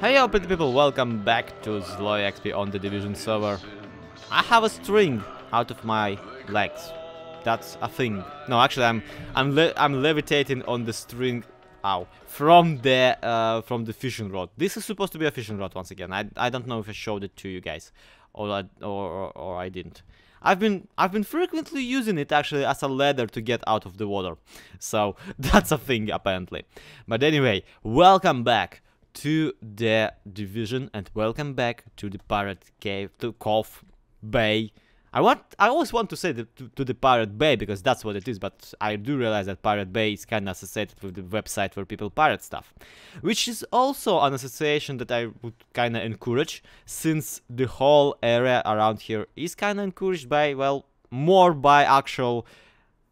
Hey yo pretty people, welcome back to ZloYxp on the Division server. I have a string out of my legs. That's a thing. No, actually I'm levitating on the string from the fishing rod. This is supposed to be a fishing rod once again. I don't know if I showed it to you guys or I didn't. I've been frequently using it actually as a ladder to get out of the water. So that's a thing apparently. But anyway, welcome back to the Division and welcome back to the Pirate Cave, to Cove Bay. I always want to say to the Pirate Bay because that's what it is, but I do realize that Pirate Bay is kind of associated with the website where people pirate stuff, which is also an association that I would kind of encourage, since the whole area around here is kind of encouraged by, well, more by actual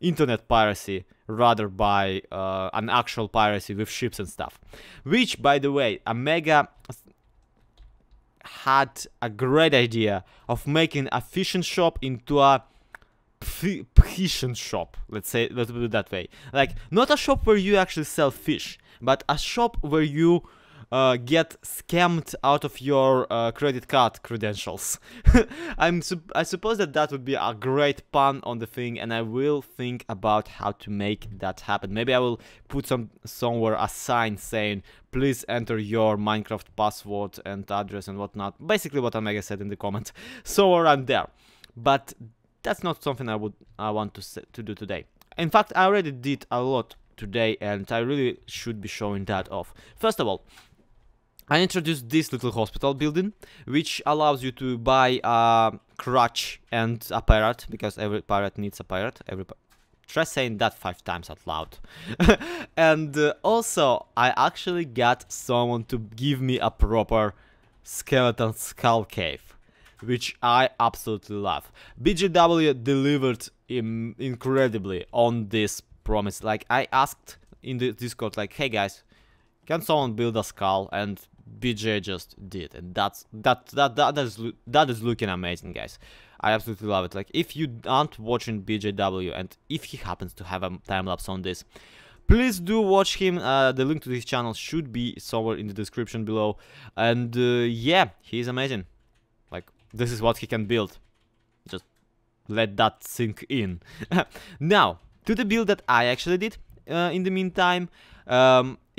internet piracy rather by an actual piracy with ships and stuff. Which, by the way, Omega had a great idea of making a fishing shop into a fishing shop. Let's put it that way. Like, not a shop where you actually sell fish, but a shop where you get scammed out of your credit card credentials. I suppose that would be a great pun on the thing, and I will think about how to make that happen. Maybe I will put somewhere a sign saying, please enter your Minecraft password and address and whatnot. Basically what Omega said in the comment. So around there. But that's not something I want to do today. In fact, I already did a lot today, and I really should be showing that off. First of all, I introduced this little hospital building, which allows you to buy a crutch and a parrot, because every pirate needs a parrot. Try saying that 5 times out loud. And also, I actually got someone to give me a proper skeleton skull cave, which I absolutely love. BJW delivered incredibly on this promise. Like, I asked in the Discord, like, hey guys, can someone build a skull? And BJ just did, and that is looking amazing, guys. I absolutely love it. Like, if you aren't watching BJW, and if he happens to have a time-lapse on this, please do watch him. The link to his channel should be somewhere in the description below. And yeah, he's amazing. Like, this is what he can build. Just let that sink in. Now, to the build that I actually did in the meantime.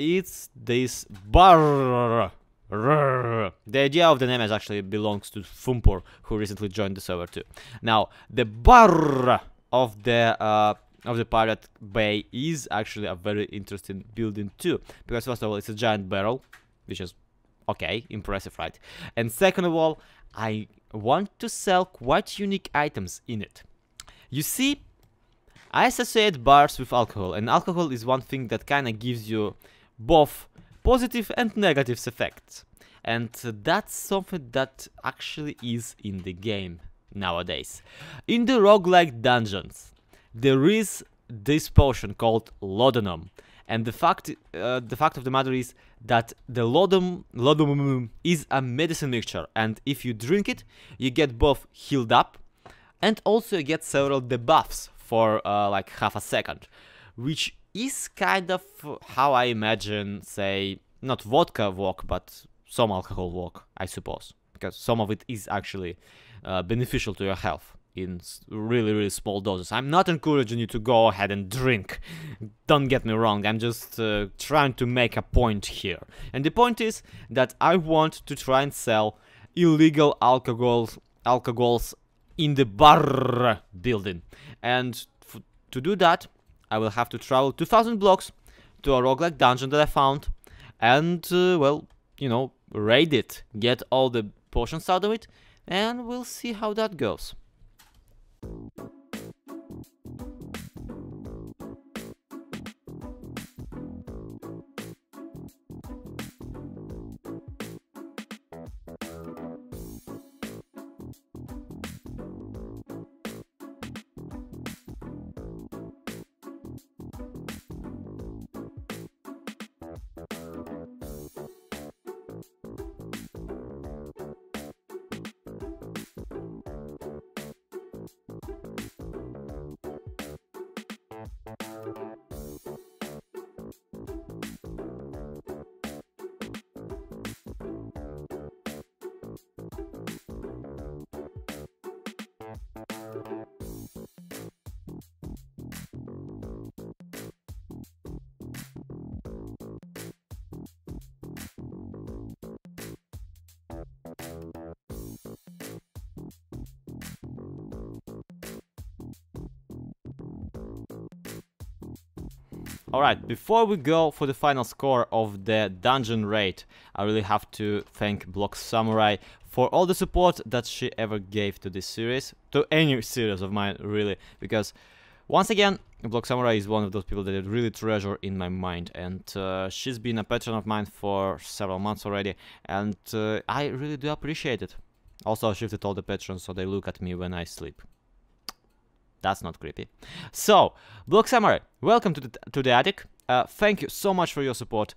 It's this bar. The idea of the name actually belongs to Fumpur, who recently joined the server too. Now, the bar of the Pirate Bay is actually a very interesting building too, because first of all, it's a giant barrel, which is okay, impressive, right? And second of all, I want to sell quite unique items in it. You see, I associate bars with alcohol, and alcohol is one thing that kind of gives you both positive and negative effects. And that's something that actually is in the game nowadays. In the roguelike dungeons, there is this potion called laudanum. And the fact of the matter is that the laudanum is a medicine mixture, and if you drink it, you get both healed up and also you get several debuffs for like half a second, which is kind of how I imagine, say, not vodka walk, but some alcohol walk, I suppose, because some of it is actually beneficial to your health in really, really small doses. I'm not encouraging you to go ahead and drink, don't get me wrong, I'm just trying to make a point here. And the point is that I want to try and sell illegal alcohols in the bar building, and to do that I will have to travel 2000 blocks to a roguelike dungeon that I found and well, you know, raid it, get all the potions out of it, and we'll see how that goes. Alright, before we go for the final score of the dungeon raid, I really have to thank Block Samurai for all the support that she ever gave to this series, to any series of mine, really, because once again, Block Samurai is one of those people that I really treasure in my mind, and she's been a patron of mine for several months already, and I really do appreciate it. Also, I shifted all the patrons so they look at me when I sleep. That's not creepy. So, Block Samurai, welcome to the attic. Thank you so much for your support.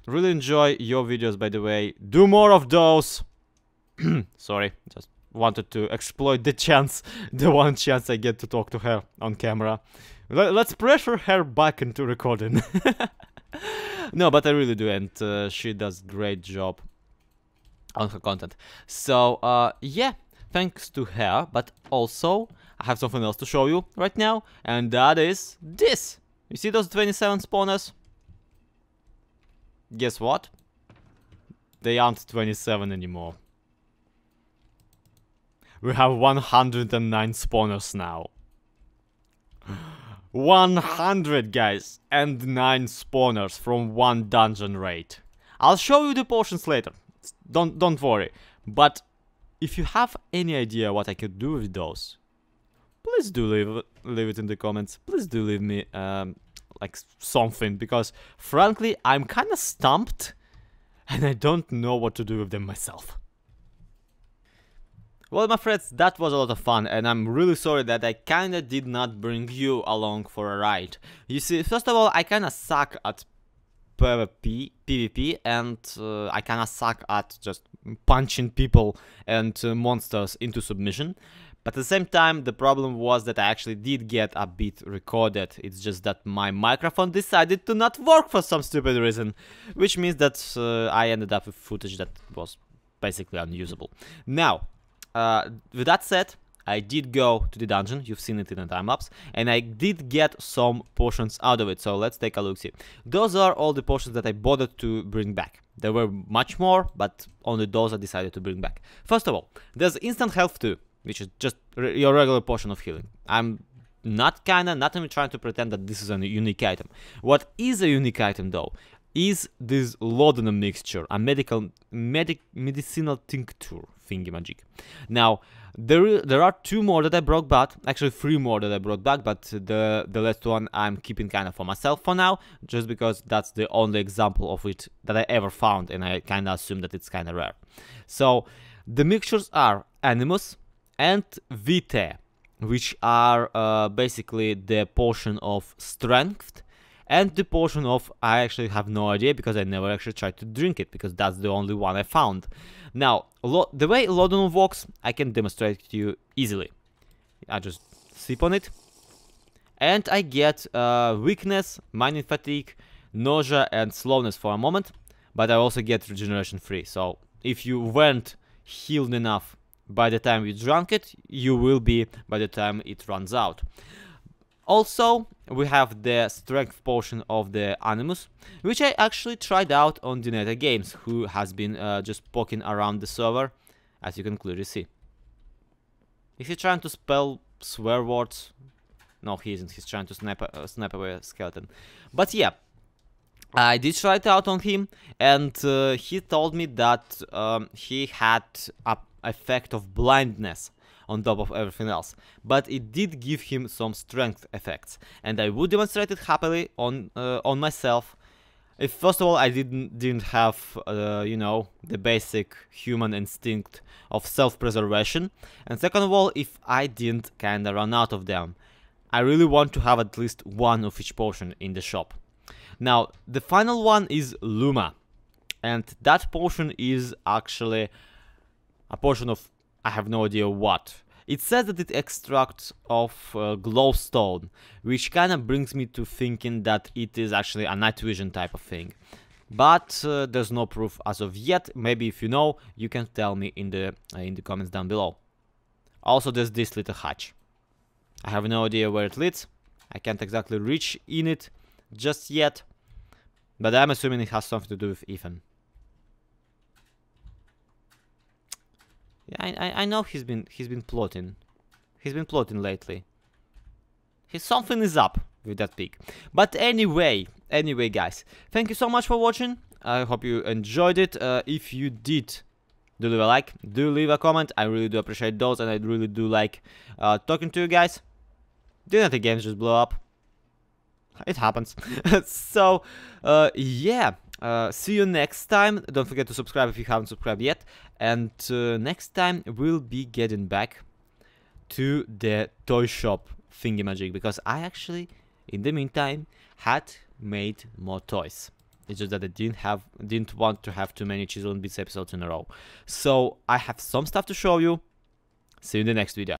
Really enjoy your videos, by the way. Do more of those. Sorry, just wanted to exploit the chance, the one chance I get to talk to her on camera. Let's pressure her back into recording. No, but I really do, and she does great job on her content. So, yeah, thanks to her, but also I have something else to show you right now, and that is this. You see those 27 spawners? Guess what? They aren't 27 anymore. We have 109 spawners now. 100, guys, and 9 spawners from one dungeon raid. I'll show you the potions later. Don't worry. But if you have any idea what I could do with those, please do leave it in the comments. Please do leave me like something, because frankly I'm kind of stumped and I don't know what to do with them myself. Well, my friends, that was a lot of fun, and I'm really sorry that I kinda did not bring you along for a ride. You see, first of all, I kinda suck at PvP, and I kinda suck at just punching people and monsters into submission. But at the same time, the problem was that I actually did get a bit recorded. It's just that my microphone decided to not work for some stupid reason, which means that I ended up with footage that was basically unusable. Now, with that said, I did go to the dungeon, you've seen it in the time-lapse, and I did get some potions out of it, so let's take a look-see. Those are all the potions that I bothered to bring back. There were much more, but only those I decided to bring back. First of all, there's instant health 2, which is just your regular potion of healing. I'm not even trying to pretend that this is a unique item. What is a unique item, though, is this laudanum mixture, a medicinal tincture thingy-magic. Now, there are 2 more that I brought back, actually 3 more that I brought back, but the last one I'm keeping kind of for myself for now, just because that's the only example of it that I ever found, and I kind of assume that it's kind of rare. So, the mixtures are Animus and Vitae, which are basically the potion of strength, and the potion of, I actually have no idea because I never actually tried to drink it, because that's the only one I found. Now, the way laudanum works, I can demonstrate it to you easily. I just sip on it, and I get weakness, mining fatigue, nausea, and slowness for a moment, but I also get regeneration 3. So, if you weren't healed enough by the time you drank it, you will be by the time it runs out. Also, we have the strength potion of the Animus, which I actually tried out on Dineta Games, who has been just poking around the server, as you can clearly see. Is he trying to spell swear words? No, he isn't. He's trying to snap away a skeleton. But yeah, I did try it out on him, and he told me that he had an effect of blindness on top of everything else, but it did give him some strength effects, and I would demonstrate it happily on myself. If first of all I didn't have you know, the basic human instinct of self-preservation, and second of all, if I didn't kinda run out of them. I really want to have at least one of each potion in the shop. Now, the final one is Luma, and that potion is actually a potion of, I have no idea what. It says that it extracts of glowstone, which kind of brings me to thinking that it is actually a night vision type of thing. But there's no proof as of yet. Maybe if you know, you can tell me in the comments down below. Also, there's this little hatch. I have no idea where it leads. I can't exactly reach in it just yet, but I'm assuming it has something to do with Ethan. Yeah, I know he's been plotting. He's been plotting lately. something is up with that pig. But anyway, guys, thank you so much for watching. I hope you enjoyed it. If you did, do leave a like, do leave a comment. I really do appreciate those, and I really do like talking to you guys. Do not the games just blow up. It happens. So, yeah. See you next time. Don't forget to subscribe if you haven't subscribed yet. And next time we'll be getting back to the toy shop thingy-magic, because I actually, in the meantime, had made more toys. It's just that I didn't want to have too many Chisel and Bits episodes in a row. So I have some stuff to show you. See you in the next video.